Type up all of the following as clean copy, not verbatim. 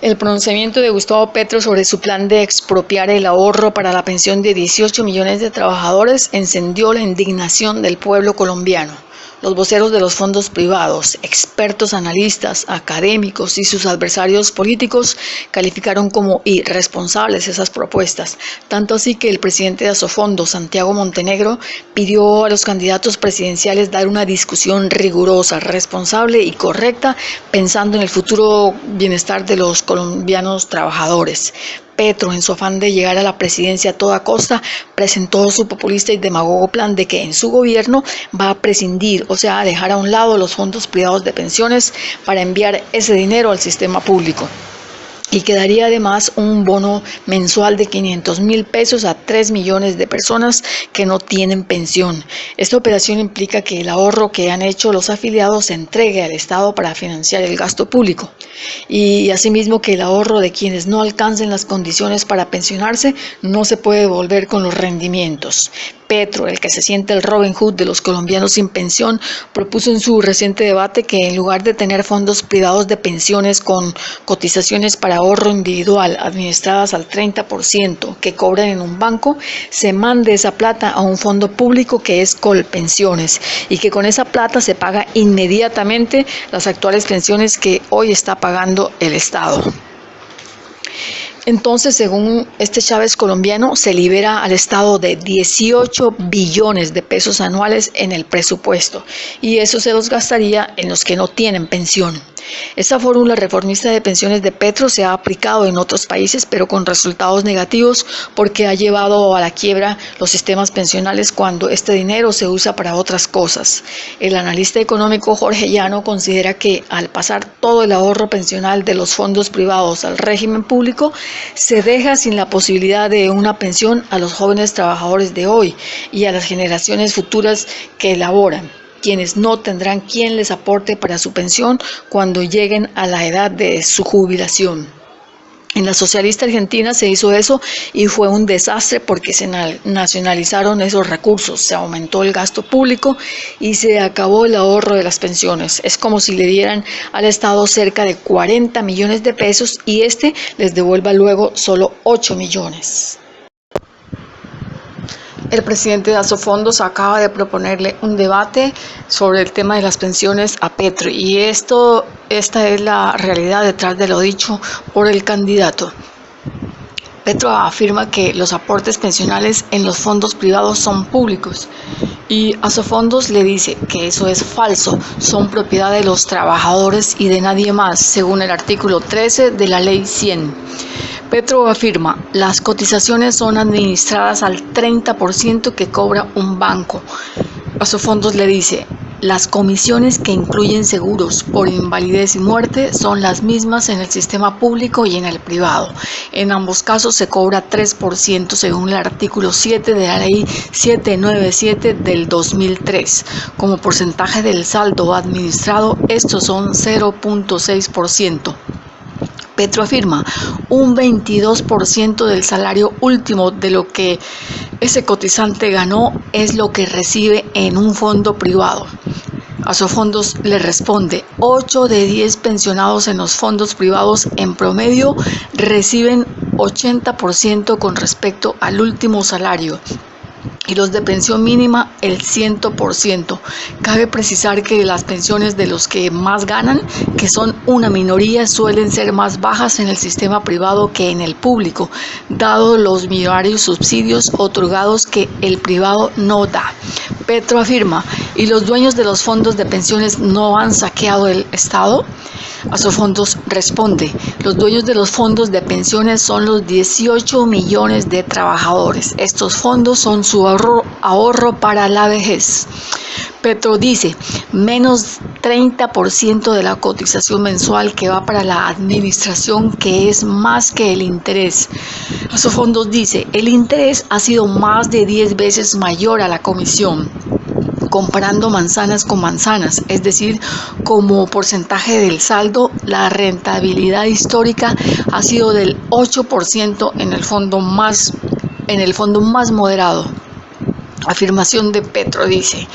El pronunciamiento de Gustavo Petro sobre su plan de expropiar el ahorro para la pensión de 18 millones de trabajadores encendió la indignación del pueblo colombiano. Los voceros de los fondos privados, expertos analistas, académicos y sus adversarios políticos calificaron como irresponsables esas propuestas, tanto así que el presidente de Asofondos, Santiago Montenegro, pidió a los candidatos presidenciales dar una discusión rigurosa, responsable y correcta, pensando en el futuro bienestar de los colombianos trabajadores. Petro, en su afán de llegar a la presidencia a toda costa, presentó su populista y demagogo plan de que en su gobierno va a prescindir, o sea, a dejar a un lado los fondos privados de pensiones para enviar ese dinero al sistema público. Y quedaría además un bono mensual de 500.000 pesos a 3 millones de personas que no tienen pensión. Esta operación implica que el ahorro que han hecho los afiliados se entregue al Estado para financiar el gasto público. Y asimismo que el ahorro de quienes no alcancen las condiciones para pensionarse no se puede devolver con los rendimientos. Petro, el que se siente el Robin Hood de los colombianos sin pensión, propuso en su reciente debate que en lugar de tener fondos privados de pensiones con cotizaciones para ahorro individual administradas al 30% que cobran en un banco, se mande esa plata a un fondo público que es Colpensiones y que con esa plata se paga inmediatamente las actuales pensiones que hoy está pagando el Estado. Entonces, según este Chávez colombiano, se libera al Estado de 18 billones de pesos anuales en el presupuesto y eso se los gastaría en los que no tienen pensión. Esta fórmula reformista de pensiones de Petro se ha aplicado en otros países, pero con resultados negativos porque ha llevado a la quiebra los sistemas pensionales cuando este dinero se usa para otras cosas. El analista económico Jorge Llano considera que al pasar todo el ahorro pensional de los fondos privados al régimen público, se deja sin la posibilidad de una pensión a los jóvenes trabajadores de hoy y a las generaciones futuras que elaboran, quienes no tendrán quien les aporte para su pensión cuando lleguen a la edad de su jubilación. En la socialista argentina se hizo eso y fue un desastre porque se nacionalizaron esos recursos, se aumentó el gasto público y se acabó el ahorro de las pensiones. Es como si le dieran al Estado cerca de 40 millones de pesos y este les devuelva luego solo 8 millones. El presidente de Asofondos acaba de proponerle un debate sobre el tema de las pensiones a Petro y esta es la realidad detrás de lo dicho por el candidato. Petro afirma que los aportes pensionales en los fondos privados son públicos y Asofondos le dice que eso es falso, son propiedad de los trabajadores y de nadie más, según el artículo 13 de la Ley 100. Petro afirma, las cotizaciones son administradas al 30% que cobra un banco. Asofondos le dice, las comisiones que incluyen seguros por invalidez y muerte son las mismas en el sistema público y en el privado. En ambos casos se cobra 3% según el artículo 7 de la Ley 797 del 2003. Como porcentaje del saldo administrado, estos son 0.6%. Petro afirma, un 22% del salario último de lo que ese cotizante ganó es lo que recibe en un fondo privado. Asofondos le responde, 8 de 10 pensionados en los fondos privados en promedio reciben 80% con respecto al último salario y los de pensión mínima el 100%. Cabe precisar que las pensiones de los que más ganan, que son una minoría, suelen ser más bajas en el sistema privado que en el público, dado los millonarios subsidios otorgados que el privado no da. Petro afirma, ¿y los dueños de los fondos de pensiones no han saqueado el Estado? Asofondos responde, los dueños de los fondos de pensiones son los 18 millones de trabajadores. Estos fondos son su ahorro para la vejez. Petro dice, menos 30% de la cotización mensual que va para la administración, que es más que el interés. Asofondos dice, el interés ha sido más de 10 veces mayor a la comisión. Comparando manzanas con manzanas, es decir, como porcentaje del saldo, la rentabilidad histórica ha sido del 8% en el fondo más moderado. Afirmación de Petro dice: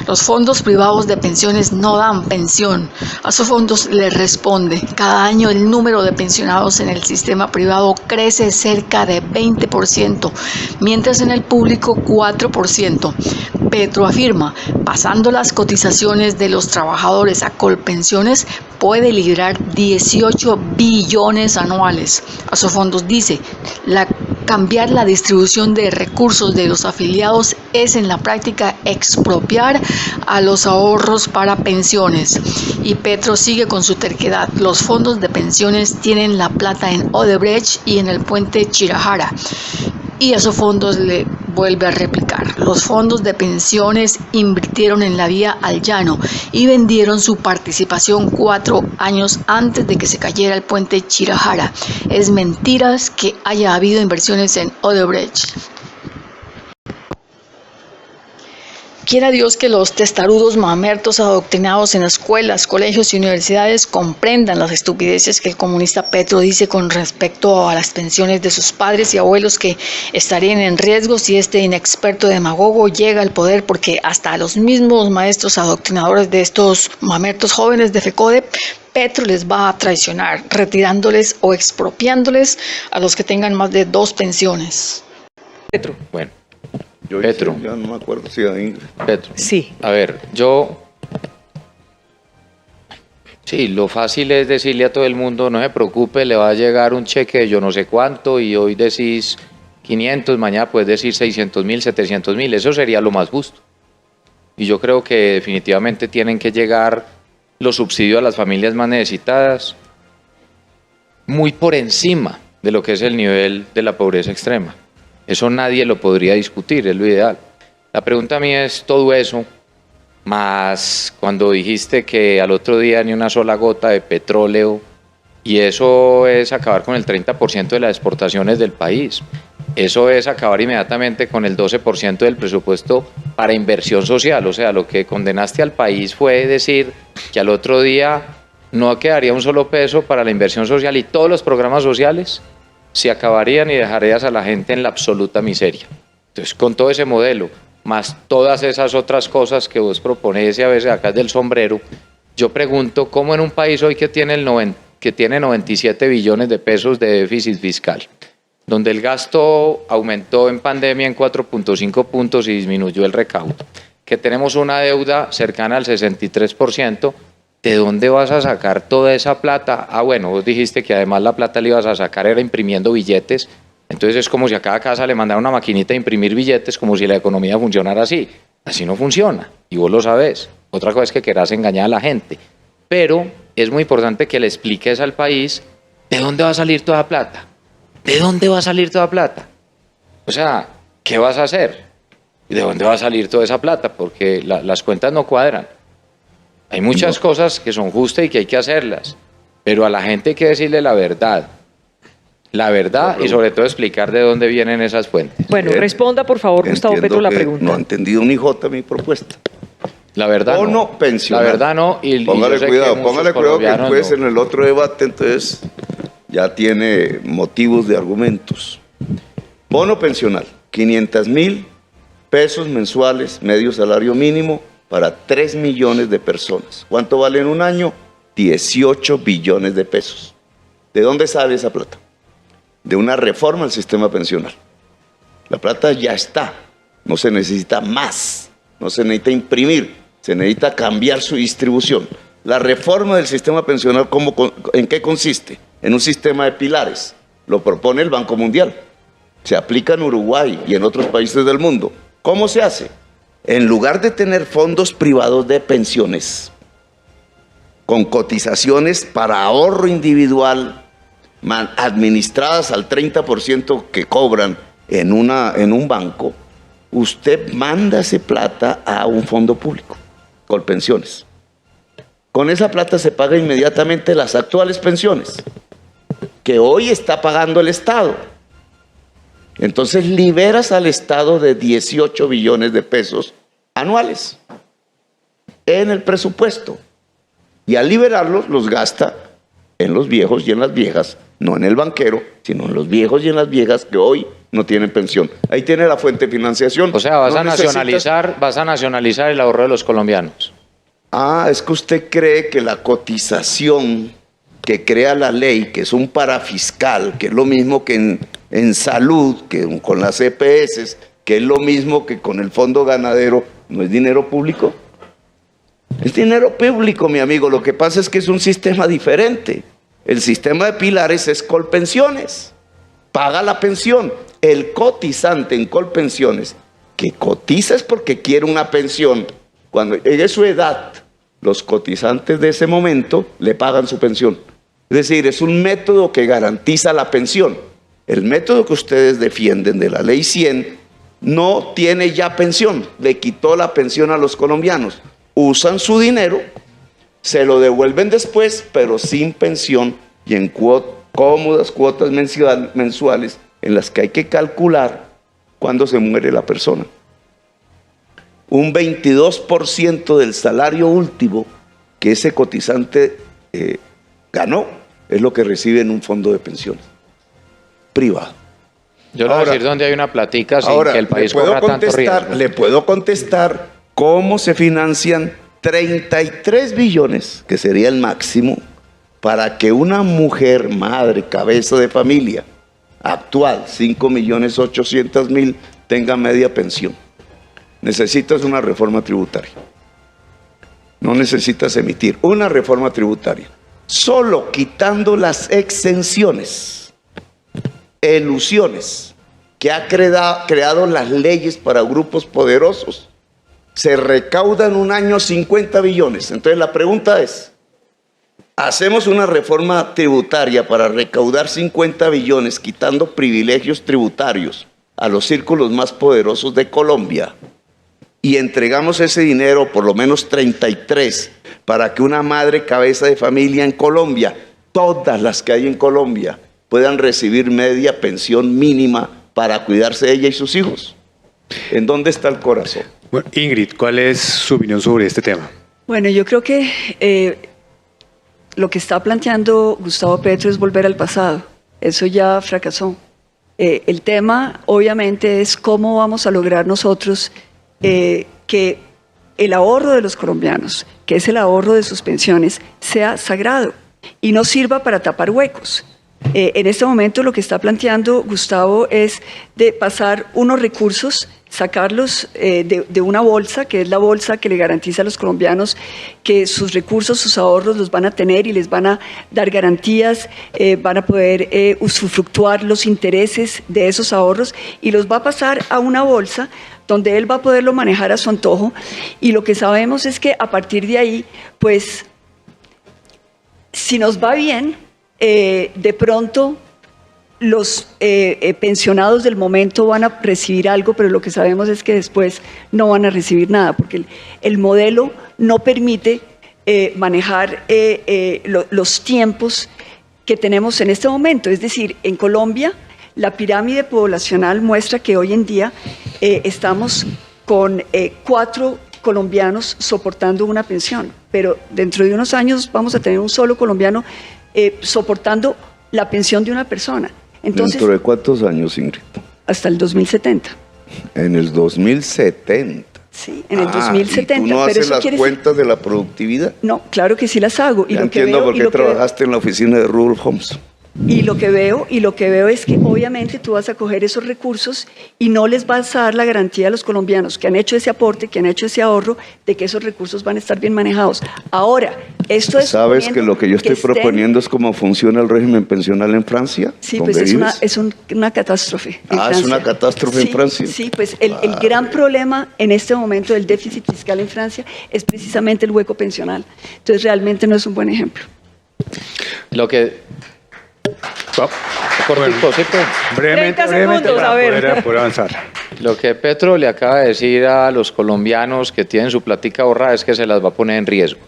los fondos privados de pensiones no dan pensión. Asofondos le responde: cada año el número de pensionados en el sistema privado crece cerca de 20%, mientras en el público 4%. Petro afirma: pasando las cotizaciones de los trabajadores a Colpensiones puede librar 18 billones anuales. Asofondos dice: cambiar la distribución de recursos de los afiliados es en la práctica expropiar a los ahorros para pensiones. Y Petro sigue con su terquedad: los fondos de pensiones tienen la plata en Odebrecht y en el puente Chirajara. Y Asofondos le vuelve a replicar: los fondos de pensiones invirtieron en la vía al llano y vendieron su participación 4 años antes de que se cayera el puente Chirajara. Es mentira que haya habido inversiones en Odebrecht. Quiera Dios que los testarudos mamertos adoctrinados en escuelas, colegios y universidades comprendan las estupideces que el comunista Petro dice con respecto a las pensiones de sus padres y abuelos, que estarían en riesgo si este inexperto demagogo llega al poder, porque hasta los mismos maestros adoctrinadores de estos mamertos jóvenes de FECODE, Petro les va a traicionar, retirándoles o expropiándoles a los que tengan más de 2 pensiones. Petro. Bueno. Petro. Ya no me acuerdo si era Ingrid. Petro. Sí. A ver, sí, lo fácil es decirle a todo el mundo: no se preocupe, le va a llegar un cheque de yo no sé cuánto, y hoy decís 500, mañana puedes decir 600.000, 700.000, eso sería lo más justo. Y yo creo que definitivamente tienen que llegar los subsidios a las familias más necesitadas muy por encima de lo que es el nivel de la pobreza extrema. Eso nadie lo podría discutir, es lo ideal. La pregunta mía es: todo eso, más cuando dijiste que al otro día ni una sola gota de petróleo, y eso es acabar con el 30% de las exportaciones del país. Eso es acabar inmediatamente con el 12% del presupuesto para inversión social. O sea, lo que condenaste al país fue decir que al otro día no quedaría un solo peso para la inversión social, y todos los programas sociales se acabarían y dejarías a la gente en la absoluta miseria. Entonces, con todo ese modelo, más todas esas otras cosas que vos proponés y a veces acá del sombrero, yo pregunto: ¿cómo en un país hoy que tiene 97 billones de pesos de déficit fiscal, donde el gasto aumentó en pandemia en 4.5 puntos y disminuyó el recaudo, que tenemos una deuda cercana al 63%, ¿de dónde vas a sacar toda esa plata? Ah, bueno, vos dijiste que además la plata le ibas a sacar era imprimiendo billetes. Entonces es como si a cada casa le mandara una maquinita de imprimir billetes, como si la economía funcionara así. Así no funciona, y vos lo sabés. Otra cosa es que querás engañar a la gente. Pero es muy importante que le expliques al país de dónde va a salir toda plata. ¿De dónde va a salir toda plata? O sea, ¿qué vas a hacer? ¿Y de dónde va a salir toda esa plata? Porque las cuentas no cuadran. Hay muchas cosas que son justas y que hay que hacerlas, pero a la gente hay que decirle la verdad y sobre todo explicar de dónde vienen esas fuentes. Bueno, responda por favor, Gustavo Petro, la pregunta. No ha entendido ni jota mi propuesta. La verdad o no. Pensional. La verdad no. Póngale cuidado que después en el otro debate entonces ya tiene motivos de argumentos. Bono pensional, 500.000 pesos mensuales, medio salario mínimo, para 3 millones de personas. ¿Cuánto vale en un año? 18 billones de pesos. ¿De dónde sale esa plata? De una reforma al sistema pensional. La plata ya está, no se necesita más, no se necesita imprimir, se necesita cambiar su distribución. La reforma del sistema pensional, ¿en qué consiste? En un sistema de pilares. Lo propone el Banco Mundial. Se aplica en Uruguay y en otros países del mundo. ¿Cómo se hace? En lugar de tener fondos privados de pensiones con cotizaciones para ahorro individual administradas al 30% que cobran en un banco, usted manda esa plata a un fondo público, Colpensiones. Con esa plata se paga inmediatamente las actuales pensiones que hoy está pagando el Estado. Entonces liberas al Estado de 18 billones de pesos anuales en el presupuesto, y al liberarlos los gasta en los viejos y en las viejas no en el banquero, sino en los viejos y en las viejas que hoy no tienen pensión. Ahí tiene la fuente de financiación. O sea, vas a nacionalizar el ahorro de los colombianos. Ah, es que usted cree que la cotización que crea la ley, que es un parafiscal, que es lo mismo que en salud, que con las EPS, que es lo mismo que con el fondo ganadero, ¿no es dinero público? Es dinero público, mi amigo. Lo que pasa es que es un sistema diferente. El sistema de pilares es Colpensiones. Paga la pensión. El cotizante en Colpensiones, que cotiza es porque quiere una pensión. Cuando llegue su edad, los cotizantes de ese momento le pagan su pensión. Es decir, es un método que garantiza la pensión. El método que ustedes defienden de la Ley 100 no tiene ya pensión. Le quitó la pensión a los colombianos. Usan su dinero, se lo devuelven después, pero sin pensión y en cómodas cuotas mensuales en las que hay que calcular cuándo se muere la persona. Un 22% del salario último que ese cotizante ganó es lo que recibe en un fondo de pensiones privado. Yo le voy a decir dónde hay una platica sin que el país corra tanto riesgo. Le puedo contestar cómo se financian 33 billones, que sería el máximo, para que una mujer, madre, cabeza de familia, actual, 5.800.000, tenga media pensión. Necesitas una reforma tributaria. No necesitas emitir una reforma tributaria. Solo quitando las exenciones, elusiones, que ha creado las leyes para grupos poderosos, se recaudan un año 50 billones. Entonces la pregunta es, ¿hacemos una reforma tributaria para recaudar 50 billones quitando privilegios tributarios a los círculos más poderosos de Colombia y entregamos ese dinero, por lo menos 33, para que una madre cabeza de familia en Colombia, todas las que hay en Colombia, puedan recibir media pensión mínima para cuidarse de ella y sus hijos? ¿En dónde está el corazón? Bueno, Ingrid, ¿cuál es su opinión sobre este tema? Bueno, yo creo que lo que está planteando Gustavo Petro es volver al pasado. Eso ya fracasó. El tema, obviamente, es cómo vamos a lograr nosotros que el ahorro de los colombianos, que es el ahorro de sus pensiones, sea sagrado y no sirva para tapar huecos. En este momento lo que está planteando Gustavo es de pasar unos recursos, sacarlos de una bolsa, que es la bolsa que le garantiza a los colombianos que sus recursos, sus ahorros los van a tener y les van a dar garantías, van a poder usufructuar los intereses de esos ahorros y los va a pasar a una bolsa donde él va a poderlo manejar a su antojo. Y lo que sabemos es que a partir de ahí, pues, si nos va bien, de pronto los pensionados del momento van a recibir algo, pero lo que sabemos es que después no van a recibir nada, porque el modelo no permite manejar los tiempos que tenemos en este momento. Es decir, en Colombia la pirámide poblacional muestra que hoy en día estamos con 4 colombianos soportando una pensión, pero dentro de unos años vamos a tener un solo colombiano soportando la pensión de una persona. Entonces, ¿dentro de cuántos años, Ingrid? Hasta el 2070. En el 2070. Sí, en el 2070. ¿Y tú no haces las cuentas de la productividad? No, claro que sí las hago. Y entiendo por qué trabajaste en la oficina de Rudolf Homs. Y lo que veo es que obviamente tú vas a coger esos recursos y no les vas a dar la garantía a los colombianos que han hecho ese aporte, que han hecho ese ahorro, de que esos recursos van a estar bien manejados. Ahora, esto es... ¿Sabes que lo que yo estoy proponiendo es cómo funciona el régimen pensional en Francia? Sí, pues es una catástrofe. ¿Es una catástrofe en Francia? Sí, pues el gran problema en este momento del déficit fiscal en Francia es precisamente el hueco pensional. Entonces realmente no es un buen ejemplo. Lo que... Brevemente para poder avanzar. Lo que Petro le acaba de decir a los colombianos que tienen su plática ahorrada es que se las va a poner en riesgo.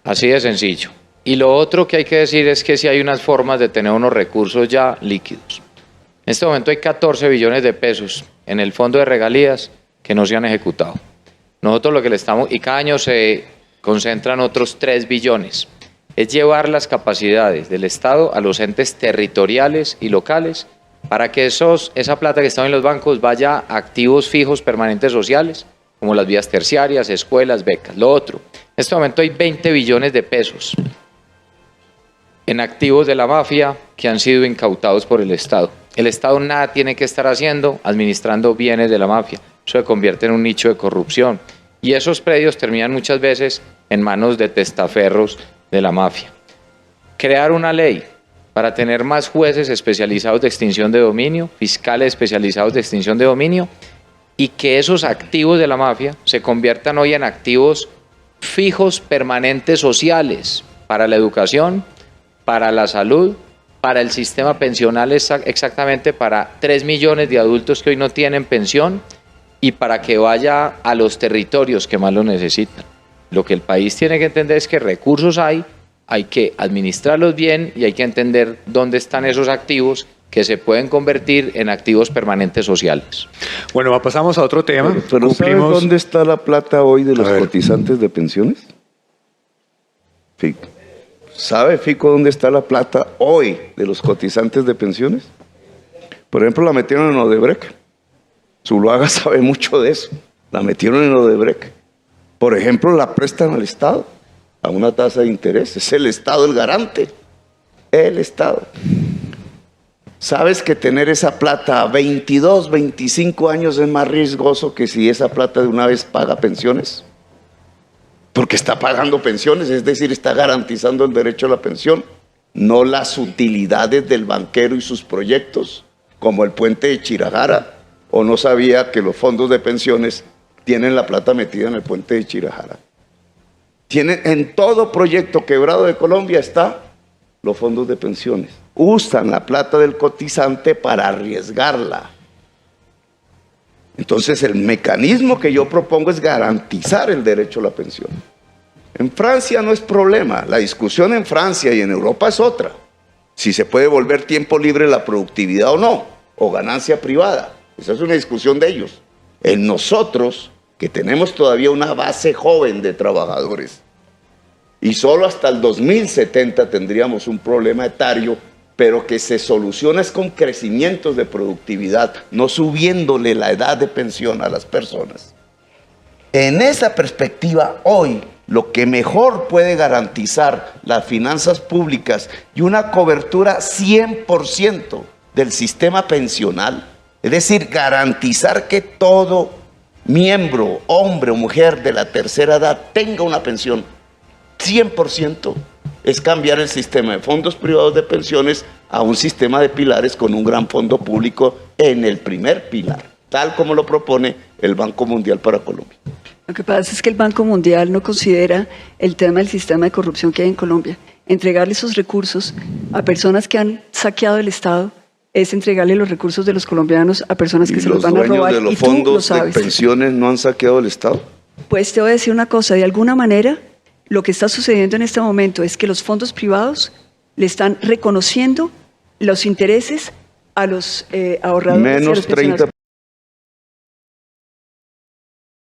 Así de sencillo. Y lo otro que hay que decir es que sí hay unas formas de tener unos recursos ya líquidos. En este momento hay 14 billones de pesos en el fondo de regalías que no se han ejecutado. Nosotros lo que le estamos, y cada año se concentran otros 3 billones. es llevar las capacidades del Estado a los entes territoriales y locales para que esa plata que está en los bancos vaya a activos fijos permanentes sociales, como las vías terciarias, escuelas, becas. Lo otro, en este momento hay 20 billones de pesos en activos de la mafia que han sido incautados por el Estado. El Estado nada tiene que estar haciendo administrando bienes de la mafia. Eso se convierte en un nicho de corrupción. Y esos predios terminan muchas veces en manos de testaferros de la mafia. Crear una ley para tener más jueces especializados de extinción de dominio, fiscales especializados de extinción de dominio, y que esos activos de la mafia se conviertan hoy en activos fijos permanentes sociales para la educación, para la salud, para el sistema pensional, exactamente para 3 millones de adultos que hoy no tienen pensión, y para que vaya a los territorios que más lo necesitan. Lo que el país tiene que entender es que recursos hay que administrarlos bien y hay que entender dónde están esos activos que se pueden convertir en activos permanentes sociales. Bueno, pasamos a otro tema. Pero ¿sabes dónde está la plata hoy de los cotizantes de pensiones? Fico. ¿Sabe, Fico, dónde está la plata hoy de los cotizantes de pensiones? Por ejemplo, la metieron en Odebrecht. Zuluaga sabe mucho de eso. La metieron en Odebrecht. Por ejemplo, la prestan al Estado a una tasa de interés. Es el Estado el garante. El Estado. ¿Sabes que tener esa plata a 22, 25 años es más riesgoso que si esa plata de una vez paga pensiones? Porque está pagando pensiones, es decir, está garantizando el derecho a la pensión, no las utilidades del banquero y sus proyectos, como el puente de Chirajara, o no sabía que los fondos de pensiones tienen la plata metida en el puente de Chirajara. En todo proyecto quebrado de Colombia está los fondos de pensiones. Usan la plata del cotizante para arriesgarla. Entonces el mecanismo que yo propongo es garantizar el derecho a la pensión. En Francia no es problema, la discusión en Francia y en Europa es otra. Si se puede volver tiempo libre la productividad o no, o ganancia privada. Esa es una discusión de ellos. En nosotros, que tenemos todavía una base joven de trabajadores, y solo hasta el 2070 tendríamos un problema etario, pero que se soluciona es con crecimientos de productividad, no subiéndole la edad de pensión a las personas. En esa perspectiva, hoy, lo que mejor puede garantizar las finanzas públicas y una cobertura 100% del sistema pensional, es decir, garantizar que todo miembro, hombre o mujer de la tercera edad tenga una pensión 100%, es cambiar el sistema de fondos privados de pensiones a un sistema de pilares con un gran fondo público en el primer pilar, tal como lo propone el Banco Mundial para Colombia. Lo que pasa es que el Banco Mundial no considera el tema del sistema de corrupción que hay en Colombia. Entregarle esos recursos a personas que han saqueado el Estado es entregarle los recursos de los colombianos a personas que se los van a robar. ¿Y los dueños de los fondos de pensiones no han saqueado el Estado? Pues te voy a decir una cosa, de alguna manera lo que está sucediendo en este momento es que los fondos privados le están reconociendo los intereses a los ahorradores. Menos 30%.